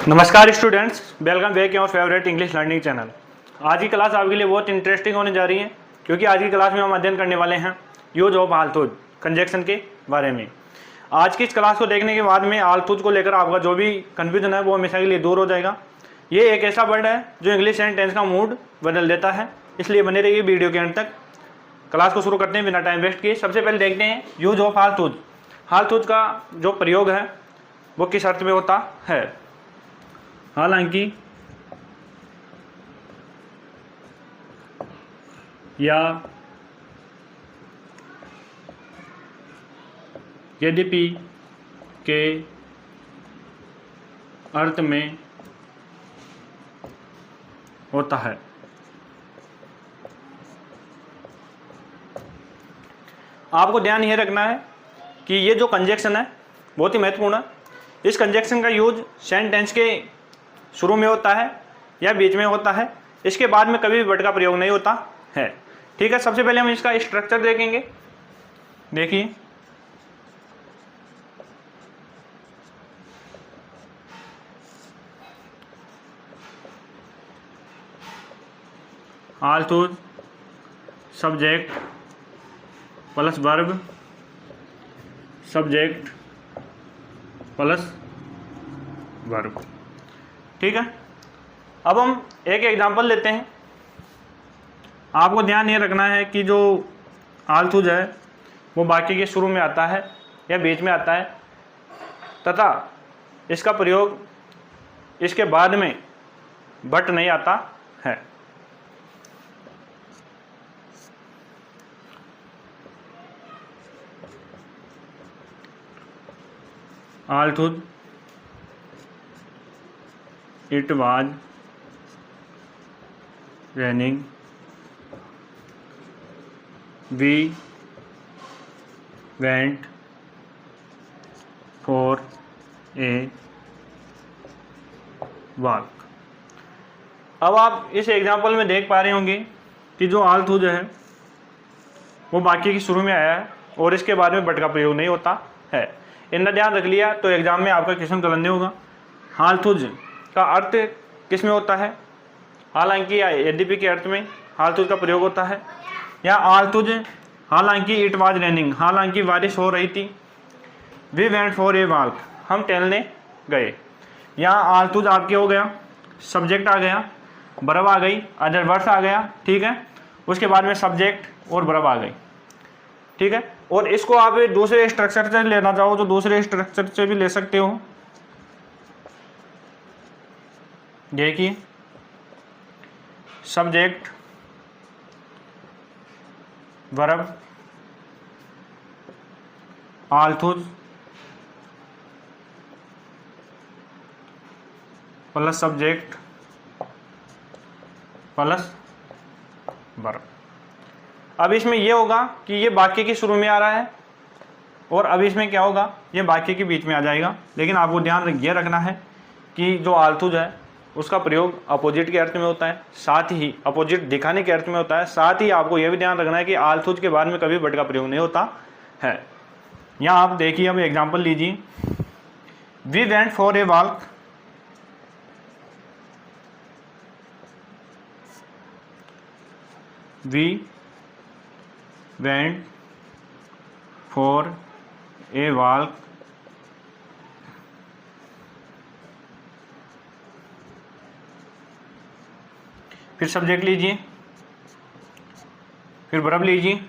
नमस्कार students, welcome back your favourite English learning channel. आज की क्लास आपके लिए बहुत इंटरेस्टिंग होने जा रही है, क्योंकि आज की क्लास में हम अध्ययन करने वाले हैं यूज ऑफ आल्तुज कंजक्शन के बारे में। आज की इस क्लास को देखने के बाद में आल्तुज को लेकर आपका जो भी कन्फ्यूजन है वो हमेशा के लिए दूर हो जाएगा। ये एक ऐसा वर्ड है जो इंग्लिश सेंटेंस का मूड बदल देता है, इसलिए बने रहिए वीडियो के अंत तक। क्लास को शुरू करते हैं बिना टाइम वेस्ट किए। सबसे पहले देखते हैं यूज ऑफ आल्तुज। आल्तुज का जो प्रयोग है वो किस अर्थ में होता है। हालांकि या यद्यपि के अर्थ में होता है। आपको ध्यान यह रखना है कि ये जो कंजक्शन है बहुत ही महत्वपूर्ण है। इस कंजक्शन का यूज सेंटेंस के शुरू में होता है या बीच में होता है, इसके बाद में कभी भी बट का प्रयोग नहीं होता है। ठीक है, सबसे पहले हम इसका स्ट्रक्चर देखेंगे। देखिए, although subject plus verb, subject plus verb. ठीक है, अब हम एक एग्जांपल लेते हैं। आपको ध्यान ये रखना है कि जो आल्तुज है वो वाक्य के शुरू में आता है या बीच में आता है, तथा इसका प्रयोग इसके बाद में बट नहीं आता है। आल्तुज It was raining. We went for a walk. अब आप इस एग्जाम्पल में देख पा रहे होंगे कि जो आल्तुज है वो वाक्य के शुरू में आया है और इसके बाद में बट का प्रयोग नहीं होता है। इतना ध्यान रख लिया तो एग्जाम में आपका क्वेश्चन गलत नहीं होगा। आल्तुज का अर्थ किस में होता है? हालांकि या यद्यपि के अर्थ में आल्तुज का प्रयोग होता है। या आल्तुज हालांकि इट वाज रेनिंग, हालांकि बारिश हो रही थी। We went for a walk, हम टहलने गए। यहाँ आल्तुज आपके हो गया, सब्जेक्ट आ गया, वर्ब आ गई, अदर वर्ड्स आ गया। ठीक है, उसके बाद में सब्जेक्ट और वर्ब आ गई। ठीक है, और इसको आप दूसरे स्ट्रक्चर से लेना चाहो तो दूसरे स्ट्रक्चर से भी ले सकते हो। देखिए, subject verb although plus subject plus verb. अब इसमें यह होगा कि ये वाक्य के शुरू में आ रहा है और अब इसमें क्या होगा, ये वाक्य के बीच में आ जाएगा। लेकिन आपको ध्यान ये रखना है कि जो आल्तुज है उसका प्रयोग अपोजिट के अर्थ में होता है, साथ ही अपोजिट दिखाने के अर्थ में होता है। साथ ही आपको यह भी ध्यान रखना है कि आल्तुज के बाद में कभी बट का प्रयोग नहीं होता है। यहाँ आप देखिए, अब एग्जांपल लीजिए। We went for a walk, we went for a walk, फिर सब्जेक्ट लीजिए, फिर वर्ब लीजिए,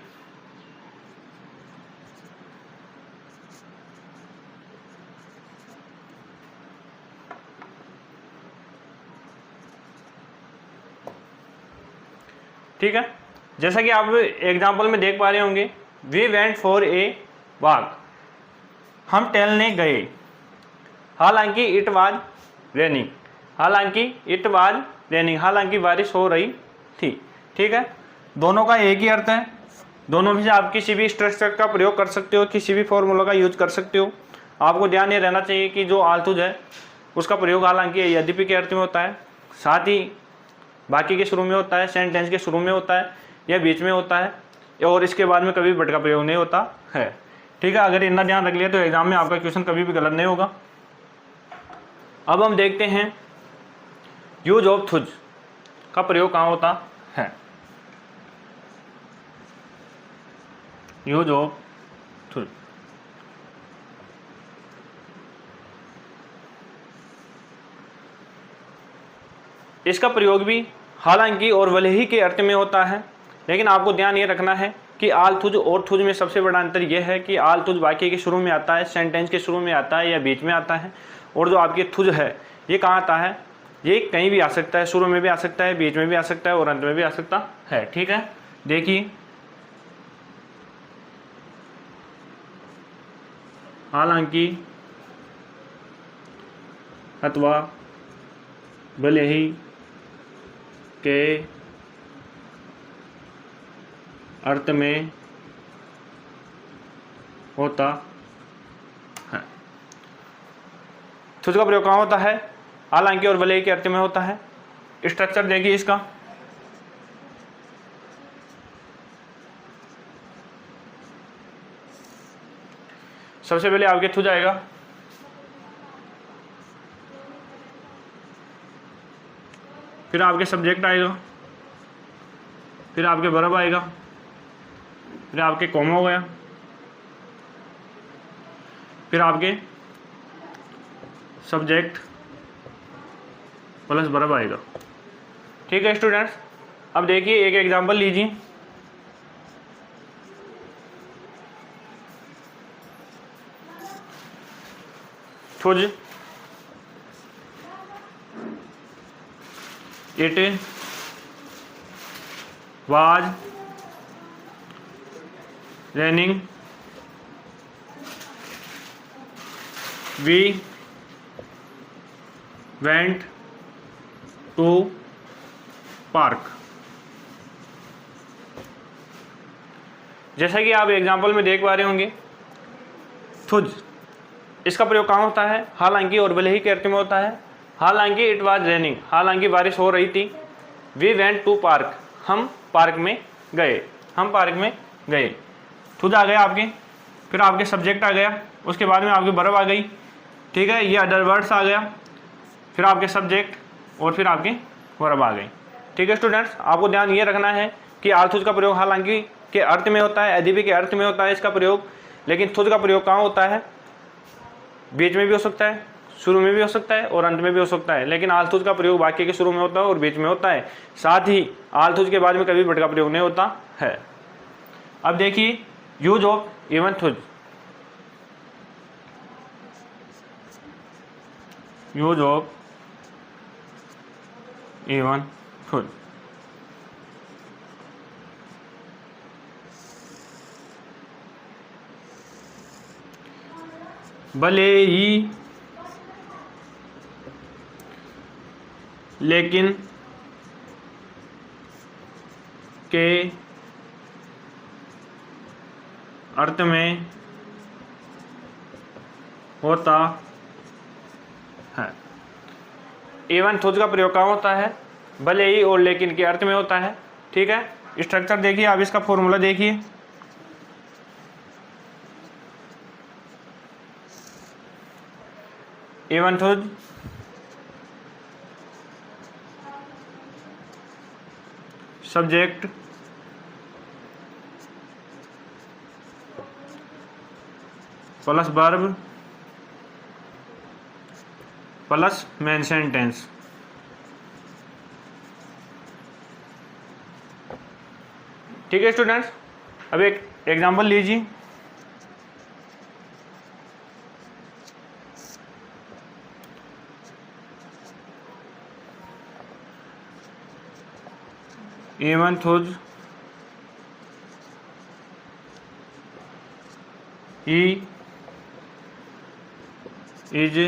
ठीक है। जैसा कि आप एग्जाम्पल में देख पा रहे होंगे, we went for a walk, हम टहलने गए। हालांकि इट वाज रेनिंग, हालांकि इट वाज रेनिंग, हालांकि बारिश हो रही थी। ठीक है, दोनों का एक ही अर्थ है। दोनों में से आप किसी भी स्ट्रक्चर का प्रयोग कर सकते हो, किसी भी फॉर्मूला का यूज कर सकते हो। आपको ध्यान ये रहना चाहिए कि जो आल्तुज है उसका प्रयोग हालांकि यद्यपि के अर्थ में होता है, साथ ही बाकी के शुरू में होता है, सेंटेंस के शुरू में होता है या बीच में होता है, और इसके बाद में कभी बट का प्रयोग नहीं होता है। ठीक है, अगर इतना ध्यान रख लिया तो एग्जाम में आपका क्वेश्चन कभी भी गलत नहीं होगा। अब हम देखते हैं यूज ऑफ थुज का प्रयोग कहाँ होता है। यूज ऑफ थुज, इसका प्रयोग भी हालांकि और भले ही के अर्थ में होता है, लेकिन आपको ध्यान ये रखना है कि आल थुज और थुज में सबसे बड़ा अंतर यह है कि आल थुज वाक्य के शुरू में आता है, सेंटेंस के शुरू में आता है या बीच में आता है, और जो आपके थुज है ये कहाँ आता है, ये कहीं भी आ सकता है, शुरू में भी आ सकता है, बीच में भी आ सकता है और अंत में भी आ सकता है। ठीक है, देखिए हालांकि अथवा भले ही के अर्थ में होता है। थुज का प्रयोग कहाँ होता है, हालांकि और भले ही के अर्थ में होता है। स्ट्रक्चर देखिए इसका, सबसे पहले आपके थुज आएगा, फिर आपके सब्जेक्ट आएगा, फिर आपके वर्ब आएगा, फिर आपके कॉमा हो गया, फिर आपके सब्जेक्ट प्लस वर्ब आएगा। ठीक है स्टूडेंट्स, अब देखिए एक एग्जांपल लीजिए। Though it was raining we went to park. जैसा कि आप एग्जाम्पल में देख पा रहे होंगे, थुज इसका प्रयोग कहाँ होता है, हालांकि और भले ही के अर्थ में होता है। हालांकि इट वाज रेनिंग, हालांकि बारिश हो रही थी। वी वेंट टू पार्क, हम पार्क में गए, हम पार्क में गए। थुज आ गया आपके, फिर आपके सब्जेक्ट आ गया, उसके बाद में आपकी वर्ब आ गई। ठीक है, ये अदर वर्ड्स आ गया, फिर आपके सब्जेक्ट और फिर आपकी वर्ब आ गई। ठीक है स्टूडेंट्स, आपको ध्यान ये रखना है कि आल थुज का प्रयोग हालांकि के अर्थ में होता है, यद्यपि के अर्थ में होता है इसका प्रयोग, लेकिन थुज का प्रयोग कहाँ होता है, बीच में भी हो सकता है, शुरू में भी हो सकता है और अंत में भी हो सकता है। लेकिन आल थुज का प्रयोग वाक्य के शुरू में होता है और बीच में होता है, साथ ही आल थुज के बाद में कभी बट का प्रयोग नहीं होता है। अब देखिए use of even though, use of even though. भले ही लेकिन के अर्थ में होता है। एवन थुज का प्रयोग कहाँ होता है, भले ही और लेकिन के अर्थ में होता है। ठीक है, स्ट्रक्चर देखिए, आप इसका फॉर्मूला देखिए। Even though subject plus verb plus main sentence. ठीक है स्टूडेंट्स, अब एक एग्जांपल लीजिए। Even though he is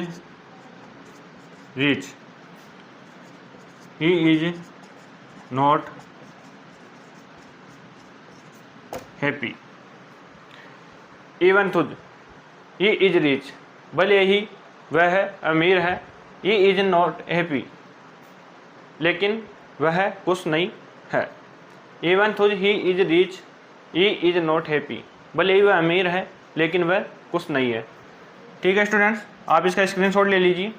rich, he is not happy. Even though he is rich, भले ही वह अमीर है। ही इज नॉट हैप्पी, लेकिन वह खुश नहीं है। Even though he is rich, he is not happy, भले ही वह अमीर है लेकिन वह खुश नहीं है। ठीक है स्टूडेंट्स, आप इसका स्क्रीनशॉट ले लीजिए।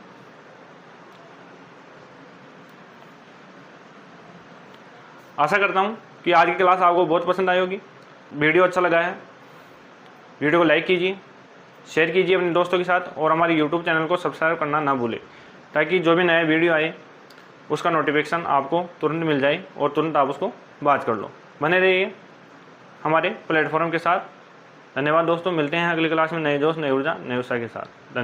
आशा करता हूँ कि आज की क्लास आपको बहुत पसंद आई होगी। वीडियो अच्छा लगा है, वीडियो को लाइक कीजिए, शेयर कीजिए अपने दोस्तों के साथ और हमारे यूट्यूब चैनल को सब्सक्राइब करना ना भूलें, ताकि जो भी नया वीडियो आए उसका नोटिफिकेशन आपको तुरंत मिल जाए और तुरंत आप उसको वॉच कर लो। बने रहिए हमारे प्लेटफॉर्म के साथ। धन्यवाद दोस्तों, मिलते हैं अगली क्लास में नए जोश, नई ऊर्जा, नई उत्साह के साथ। धन्यवाद।